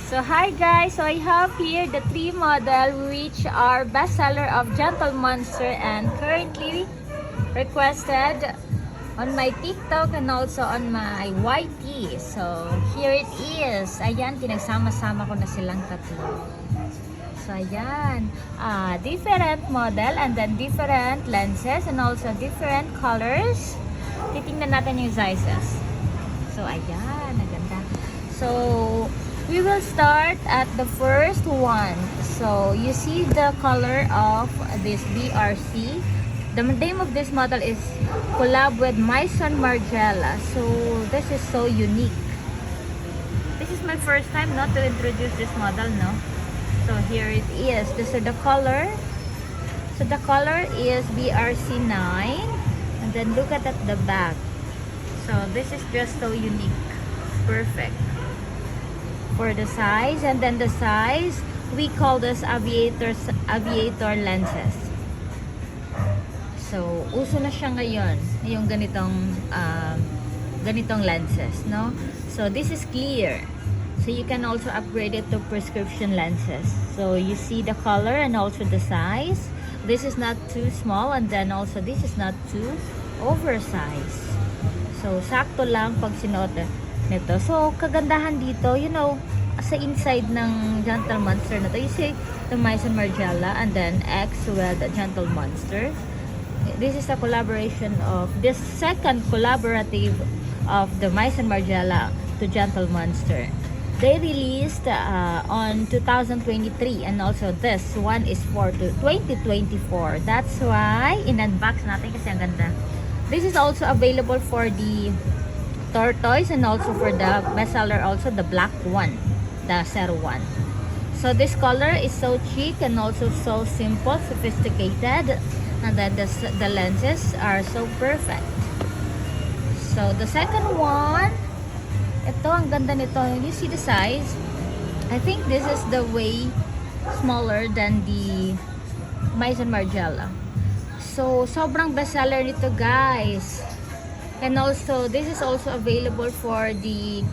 So hi guys, so I have here the 3 model which are bestseller of Gentle Monster and currently requested on my TikTok and also on my YT. So here it is. Ayan, pinagsama-sama ko na silang tatlo. So ayan, different model and then different lenses and also different colors. Titingnan natin yung sizes. So ayan, naganda. So we will start at the first one. So you see the color of this BRC. The name of this model is collab with Maison Margiela. So this is so unique. This is my first time not to introduce this model, no? So here it is. This is the color. So the color is BRC9. And then look at the back. So this is just so unique. Perfect. For the size, and then the size we call this aviator lenses. So uso na siya ngayon yung ganitong lenses, no? So this is clear, so you can also upgrade it to prescription lenses. So you see the color and also the size. This is not too small, and then also this is not too oversized. So sakto lang pag sinuot nito. So, kagandahan dito, you know, sa inside ng Gentle Monster na to, you see the Maison Margiela and then X with the Gentle Monster. This is a collaboration of this second collaborative of the Maison Margiela to Gentle Monster. They released on 2023 and also this one is for 2024. That's why in-unbox natin kasi ang ganda. This is also available for the tortoise and also for the bestseller, also the black one, the 01. So this color is so chic and also so simple, sophisticated, and then the lenses are so perfect. So the second one, ito ang ganda nito. You see the size? I think this is the way smaller than the Maison Margiela. So sobrang bestseller nito, guys. And also, this is also available for the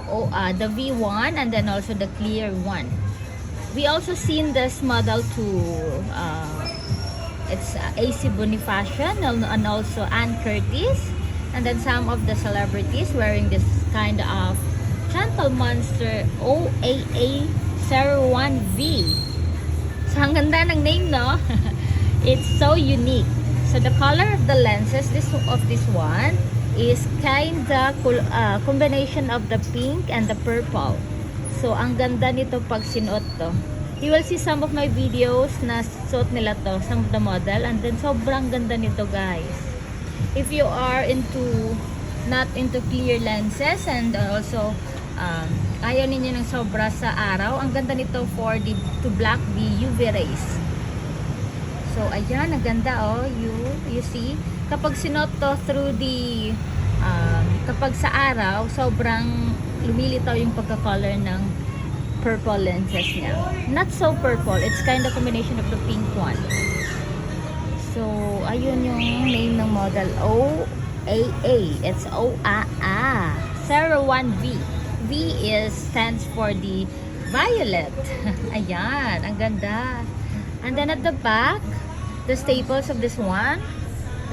V1 and then also the clear one. We also seen this model to it's AC Bonifacio and also Ann Curtis, and then some of the celebrities wearing this kind of Gentle Monster OAA 01V. So ang ganda ng name, no? It's so unique. So the color of the lenses this one is kinda combination of the pink and the purple. So ang ganda nito pag sinuot to. You will see some of my videos na suot nila to, some of the model, and then sobrang ganda nito, guys. If you are not into clear lenses and also ayaw ninyo ng sobra sa araw, ang ganda nito for to block the UV rays. So, ayan, ang ganda, oh. You see? Kapag sinot to through the, kapag sa araw, sobrang lumilitaw yung pagka-color ng purple lenses niya. Not so purple. It's kind of combination of the pink one. So, ayun yung name ng model. OAA. It's OAA. 01V. V stands for the violet. Ayan, ang ganda. And then at the back, the staples of this one,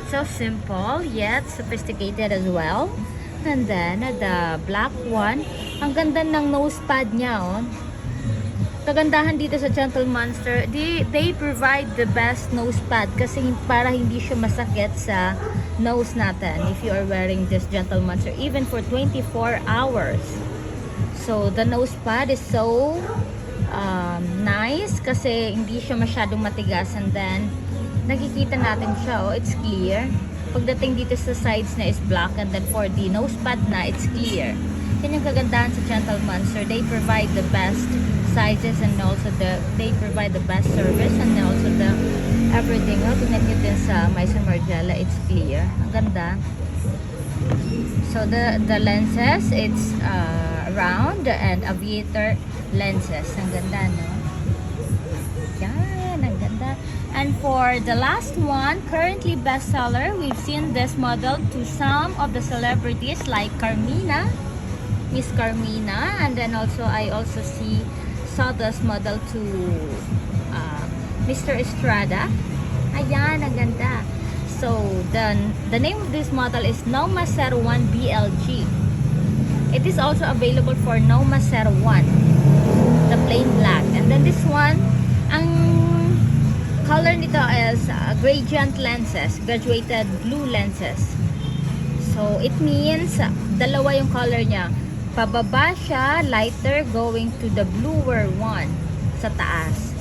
it's so simple yet sophisticated as well. And then the black one, ang ganda ng nose pad niya, oh. Kagandahan dito sa Gentle Monster, they provide the best nose pad kasi para hindi siya masakit sa nose natin if you are wearing this Gentle Monster even for 24 hours. So the nose pad is so nice kasi hindi siya masyadong matigas, and then nakikita natin siya, oh, it's clear. Pagdating dito sa sides na is black, and then for the nose pad na it's clear. Yan yung kagandahan sa Gentle Monster. They provide the best sizes and also they provide the best service and also the everything. Oh, tingnan nyo din sa Maison Margiela, it's clear. Ang ganda. So the lenses, it's round and aviator lenses. Ang ganda, no? Yan, ang ganda. And for the last one, currently bestseller, we've seen this model to some of the celebrities like Carmina, Miss Carmina, and then also I also see Sawdust model to Mr. Estrada. Ayan, ang ganda. So, the name of this model is Noma 01 BLG. It is also available for Noma 01, the plain black. And then this one, ang color nito is gradient lenses, graduated blue lenses. So, it means dalawa yung color niya. Pababa siya, lighter, going to the bluer one sa taas.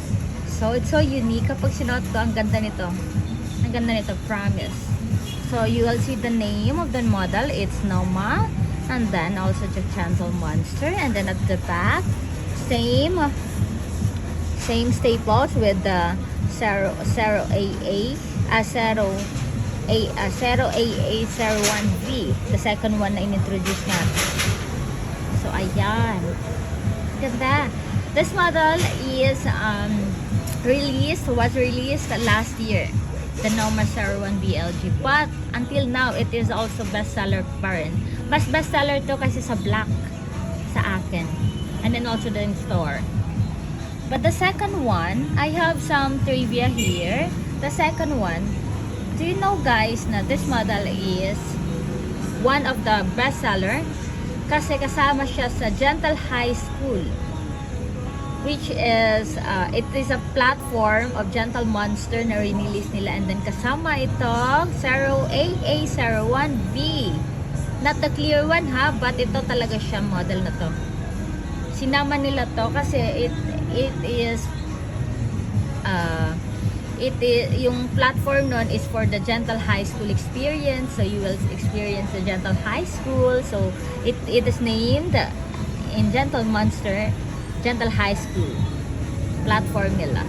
So, it's so unique. Kapag sinuot ko, ang ganda nito. Ang ganda nito, promise. So, you will see the name of the model. It's Noma. And then, also the Gentle Monster. And then, at the back, same staples with the Zero AA, Zero AA 01V, the second one na in-introduce natin. So, ayan. Ganda. This model is was released last year, the Noma 01 BLG. But, until now, it is also bestseller pa rin. Mas bestseller to kasi sa black sa akin. And then also the in-store. But the second one, I have some trivia here. The second one, do you know guys na this model is one of the bestseller kasi kasama siya sa Gentle High School, which is it is a platform of Gentle Monster na release nila, and then kasama itong Zero AA01V, not the clear one ha, but ito talaga siya model na to. Sinama nila to kasi it is yung platform nun is for the Gentle High School experience, so you will experience the Gentle High School. So it is named in Gentle Monster Gentle High School platform nila.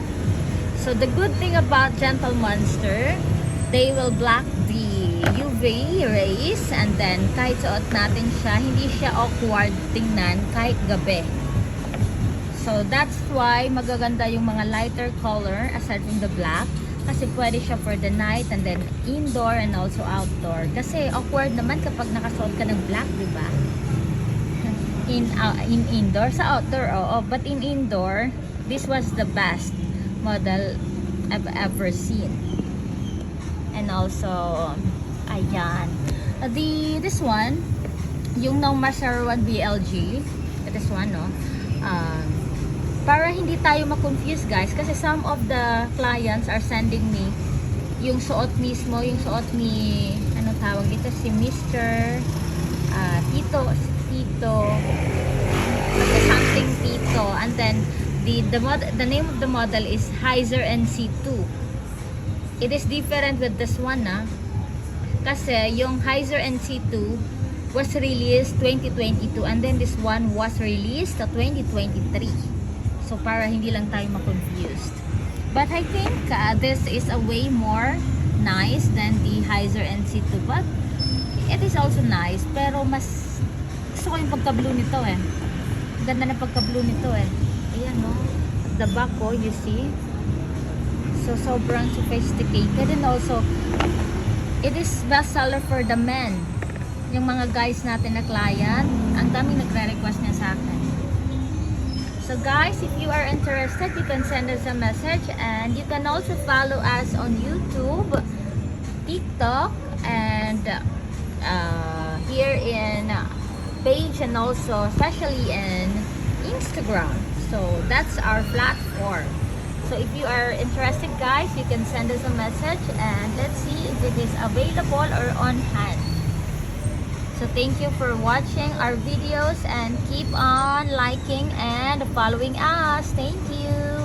So the good thing about Gentle Monster, they will block the UV rays, and then kahit suot natin siya, hindi siya awkward tingnan kahit gabi. So that's why magaganda yung mga lighter color aside from the black, kasi pwede siya for the night and then indoor and also outdoor. Kasi awkward naman kapag nakasuot ka ng black, di ba? In indoor, sa outdoor, oo. But in indoor, this was the best model I've ever seen. And also, ayan. This one, yung Noma 01 BLG, this one, no? Para hindi tayo ma-confuse guys, kasi some of the clients are sending me yung suot mismo, yung suot ni, ano tawag dito, si Mr. Tito, something Tito, and then the name of the model is Heiser NC2. It is different with this one kasi yung Heiser NC2 was released 2022, and then this one was released 2023. So para hindi lang tayo ma-confused. But I think this is a way more nice than the Heiser NC2, but it is also nice, pero mas gusto ko yung pagka-blue nito ganda na pagka-blue nito ayan no, the back you see, so sobrang sophisticated, and also it is best seller for the men, yung mga guys natin na client, ang daming nagre-request niya sa akin. So guys, if you are interested, you can send us a message, and you can also follow us on YouTube, TikTok, and here in page, and also especially in Instagram. So that's our platform. So if you are interested guys, you can send us a message, and let's see if it is available or on hand. So thank you for watching our videos, and keep on liking and following us. Thank you.